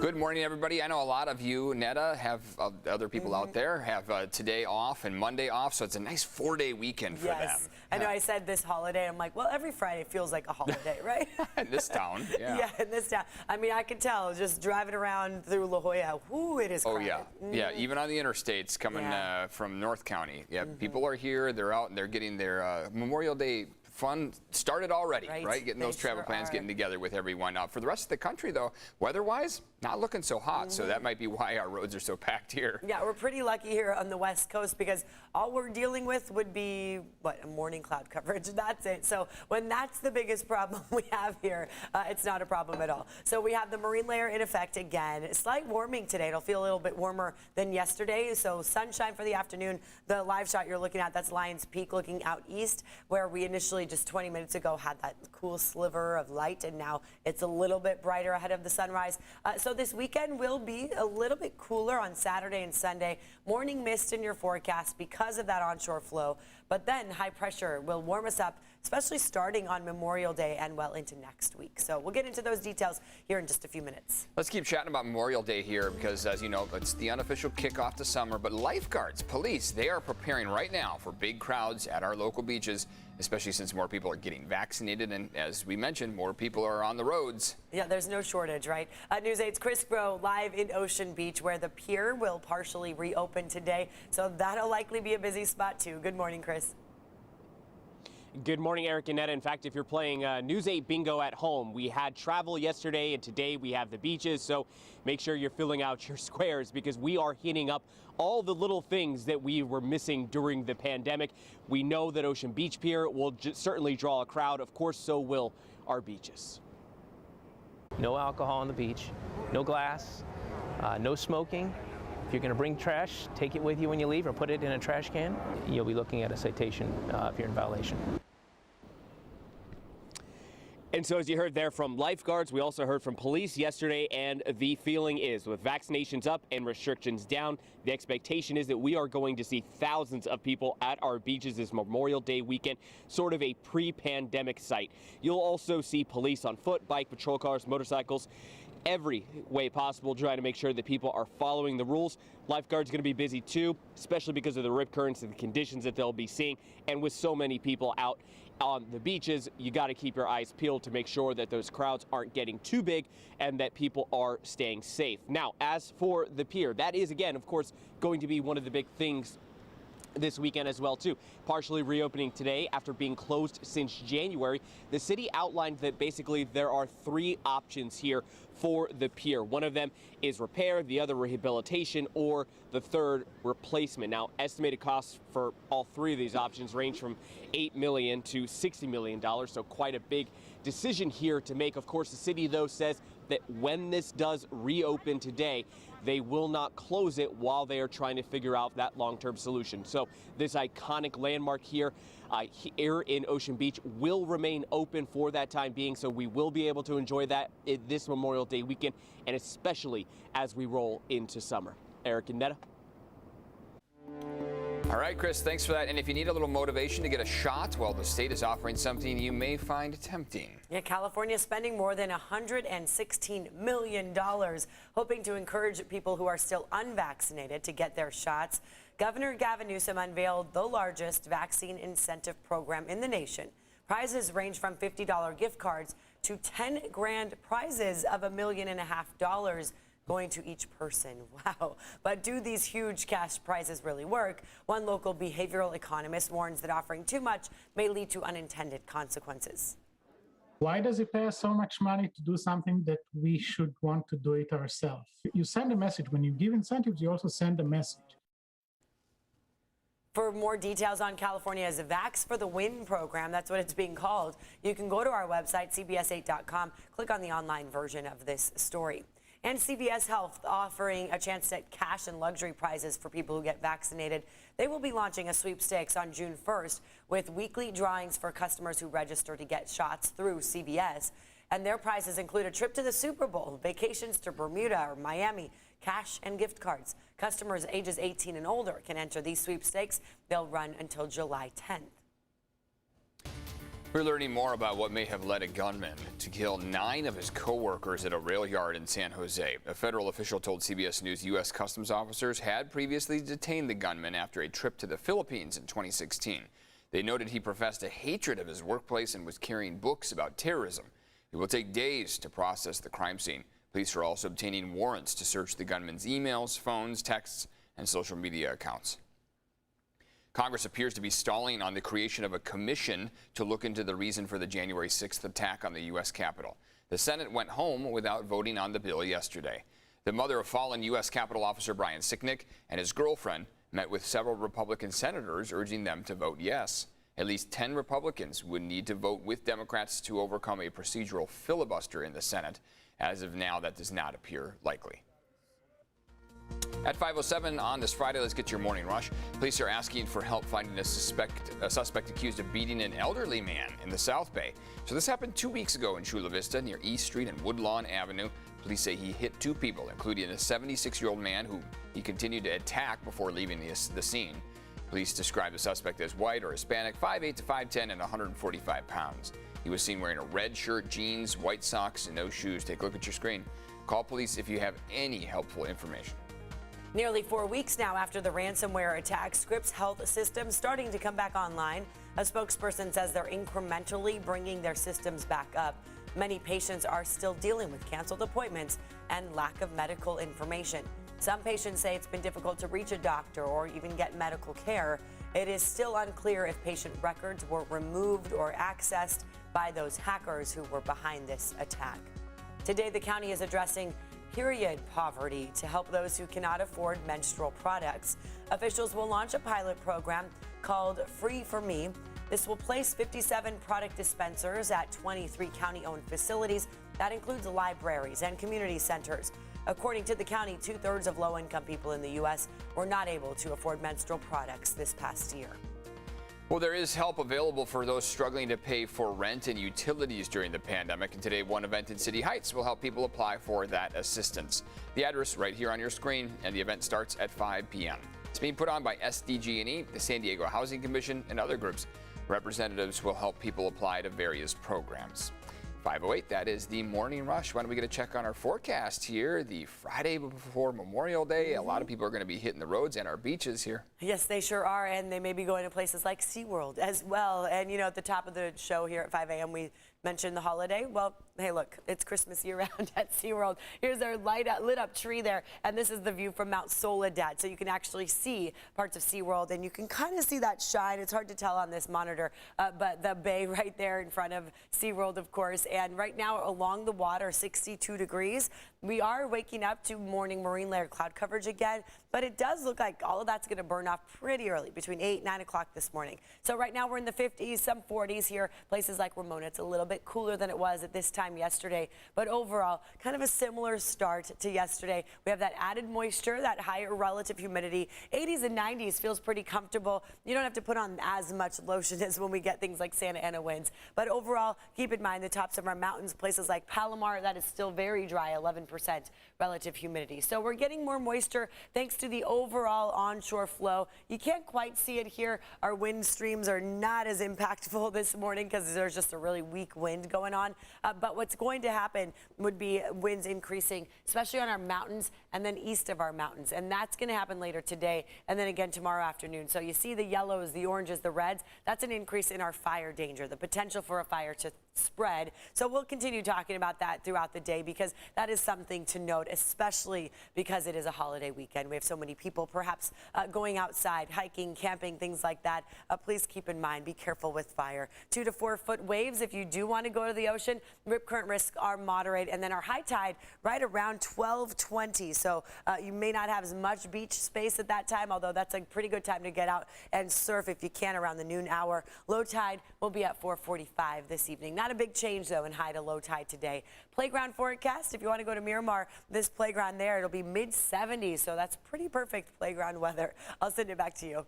Good morning, everybody. I know a lot of you, Netta, have other people out there have today off and Monday off, so it's a nice 4-day weekend for them. I know I said this holiday. I'm like, well, every Friday feels like a holiday, right? In this town, yeah. Yeah, in this town. I mean, I can tell just driving around through La Jolla, whoo, it is crowded. Oh, yeah. Yeah, even on the interstates coming from North County. Yeah, people are here. They're out and they're getting their Memorial Day fun started already, right? Getting those travel plans, getting together with everyone. For the rest of the country, though, weather-wise, not looking so hot, so that might be why our roads are so packed here. Yeah, we're pretty lucky here on the West Coast because all we're dealing with would be, a morning cloud coverage. That's it. So when that's the biggest problem we have here, it's not a problem at all. So we have the marine layer in effect again. Slight warming today. It'll feel a little bit warmer than yesterday. So sunshine for the afternoon. The live shot you're looking at, that's Lions Peak looking out east, where we initially just 20 minutes ago had that cool sliver of light, and now it's a little bit brighter ahead of the sunrise. So this weekend will be a little bit cooler on Saturday and Sunday. Morning mist in your forecast because of that onshore flow, but then high pressure will warm us up, especially starting on Memorial Day and well into next week. So we'll get into those details here in just a few minutes. Let's keep chatting about Memorial Day here because, as you know, it's the unofficial kickoff to summer, but lifeguards, police, they are preparing right now for big crowds at our local beaches, especially since more people are getting vaccinated, and as we mentioned, more people are on the roads. Yeah, there's no shortage, right? News 8's Chris Groh live in Ocean Beach, where the pier will partially reopen today, so that'll likely be a busy spot too. Good morning, Chris. Good morning, Eric and Netta. In fact, if you're playing News 8 bingo at home, we had travel yesterday and today we have the beaches. So make sure you're filling out your squares because we are hitting up all the little things that we were missing during the pandemic. We know that Ocean Beach Pier will certainly draw a crowd. Of course, so will our beaches. No alcohol on the beach, no glass, no smoking. If you're going to bring trash, take it with you when you leave or put it in a trash can. You'll be looking at a citation if you're in violation. And so as you heard there from lifeguards, we also heard from police yesterday, and the feeling is with vaccinations up and restrictions down, the expectation is that we are going to see thousands of people at our beaches this Memorial Day weekend, sort of a pre-pandemic sight. You'll also see police on foot, bike, patrol cars, motorcycles, every way possible, trying to make sure that people are following the rules. Lifeguards going to be busy too, especially because of the rip currents and the conditions that they'll be seeing. And with so many people out on the beaches, you got to keep your eyes peeled to make sure that those crowds aren't getting too big and that people are staying safe. Now, as for the pier, that is, again, of course, going to be one of the big things this weekend as well too. Partially reopening today after being closed since January. The city outlined that basically there are 3 options here for the pier. One of them is repair, the other rehabilitation, or the third replacement. Now, estimated costs for all 3 of these options range from $8 million to $60 million, so quite a big decision here to make. Of course, the city, though, says that when this does reopen today, they will not close it while they are trying to figure out that long-term solution. So this iconic landmark here in Ocean Beach will remain open for that time being, so we will be able to enjoy that this Memorial Day weekend, and especially as we roll into summer. Eric and Netta. All right, Chris, thanks for that. And if you need a little motivation to get a shot, well, the state is offering something you may find tempting. Yeah, California is spending more than $116 million, hoping to encourage people who are still unvaccinated to get their shots. Governor Gavin Newsom unveiled the largest vaccine incentive program in the nation. Prizes range from $50 gift cards to 10 grand prizes of $1.5 million going to each person. Wow. But do these huge cash prizes really work? One local behavioral economist warns that offering too much may lead to unintended consequences. Why does it pay us so much money to do something that we should want to do it ourselves? You send a message. When you give incentives, you also send a message. For more details on California's Vax for the Win program, that's what it's being called, you can go to our website, cbs8.com, click on the online version of this story. And CVS Health offering a chance at cash and luxury prizes for people who get vaccinated. They will be launching a sweepstakes on June 1st with weekly drawings for customers who register to get shots through CVS. And their prizes include a trip to the Super Bowl, vacations to Bermuda or Miami, cash and gift cards. Customers ages 18 and older can enter these sweepstakes. They'll run until July 10th. We're learning more about what may have led a gunman to kill 9 of his co-workers at a rail yard in San Jose. A federal official told CBS News U.S. Customs officers had previously detained the gunman after a trip to the Philippines in 2016. They noted he professed a hatred of his workplace and was carrying books about terrorism. It will take days to process the crime scene. Police are also obtaining warrants to search the gunman's emails, phones, texts, and social media accounts. Congress appears to be stalling on the creation of a commission to look into the reason for the January 6th attack on the U.S. Capitol. The Senate went home without voting on the bill yesterday. The mother of fallen U.S. Capitol officer Brian Sicknick and his girlfriend met with several Republican senators urging them to vote yes. At least 10 Republicans would need to vote with Democrats to overcome a procedural filibuster in the Senate. As of now, that does not appear likely. At 5:07 on this Friday, let's get your morning rush. Police are asking for help finding a suspect accused of beating an elderly man in the South Bay. So this happened 2 weeks ago in Chula Vista near East Street and Woodlawn Avenue. Police say he hit 2 people, including a 76-year-old man who he continued to attack before leaving the scene. Police describe the suspect as white or Hispanic, 5'8" to 5'10", and 145 pounds. He was seen wearing a red shirt, jeans, white socks, and no shoes. Take a look at your screen. Call police if you have any helpful information. Nearly 4 weeks now after the ransomware attack, Scripps health systems starting to come back online. A spokesperson says they're incrementally bringing their systems back up. Many patients are still dealing with canceled appointments and lack of medical information. Some patients say it's been difficult to reach a doctor or even get medical care. It is still unclear if patient records were removed or accessed by those hackers who were behind this attack. Today, the county is addressing period poverty to help those who cannot afford menstrual products. Officials will launch a pilot program called Free for Me. This will place 57 product dispensers at 23 county-owned facilities. That includes libraries and community centers. According to the county, 2/3 of low-income people in the U.S. were not able to afford menstrual products this past year. Well, there is help available for those struggling to pay for rent and utilities during the pandemic. And today, one event in City Heights will help people apply for that assistance. The address right here on your screen, and the event starts at 5 p.m. It's being put on by SDG&E, the San Diego Housing Commission, and other groups. Representatives will help people apply to various programs. 5:08, that is the morning rush. Why don't we get a check on our forecast here? The Friday before Memorial Day, a lot of people are going to be hitting the roads and our beaches here. Yes, they sure are, and they may be going to places like SeaWorld as well. And, you know, at the top of the show here at 5 a.m., we mentioned the holiday. Well, hey, look, it's Christmas year-round at SeaWorld. Here's our lit-up tree there, and this is the view from Mount Soledad. So you can actually see parts of SeaWorld, and you can kind of see that shine. It's hard to tell on this monitor, but the bay right there in front of SeaWorld, of course. And right now, along the water, 62 degrees. We are waking up to morning marine layer cloud coverage again, but it does look like all of that's going to burn off pretty early, between 8 and 9 o'clock this morning. So right now we're in the 50s, some 40s here. Places like Ramona, it's a little bit cooler than it was at this time yesterday, but overall, kind of a similar start to yesterday. We have that added moisture, that higher relative humidity. 80s and 90s feels pretty comfortable. You don't have to put on as much lotion as when we get things like Santa Ana winds. But overall, keep in mind the tops of our mountains, places like Palomar, that is still very dry, 11% relative humidity. So we're getting more moisture thanks to the overall onshore flow. You can't quite see it here. Our wind streams are not as impactful this morning because there's just a really weak wind going on. But what's going to happen would be winds increasing, especially on our mountains and then east of our mountains. And that's going to happen later today and then again tomorrow afternoon. So you see the yellows, the oranges, the reds. That's an increase in our fire danger, the potential for a fire to spread. So we'll continue talking about that throughout the day because that is something to note, especially because it is a holiday weekend. We have so many people perhaps going outside, hiking, camping, things like that. Please keep in mind, be careful with fire. 2 to 4 foot waves if you do want to go to the ocean. Rip current risks are moderate, and then our high tide right around 12:20. So you may not have as much beach space at that time, although that's a pretty good time to get out and surf if you can around the noon hour. Low tide will be at 4:45 this evening. Not a big change, though, in high to low tide today. Playground forecast, if you want to go to Miramar, this playground there, it'll be mid-70s, so that's pretty perfect playground weather. I'll send it back to you.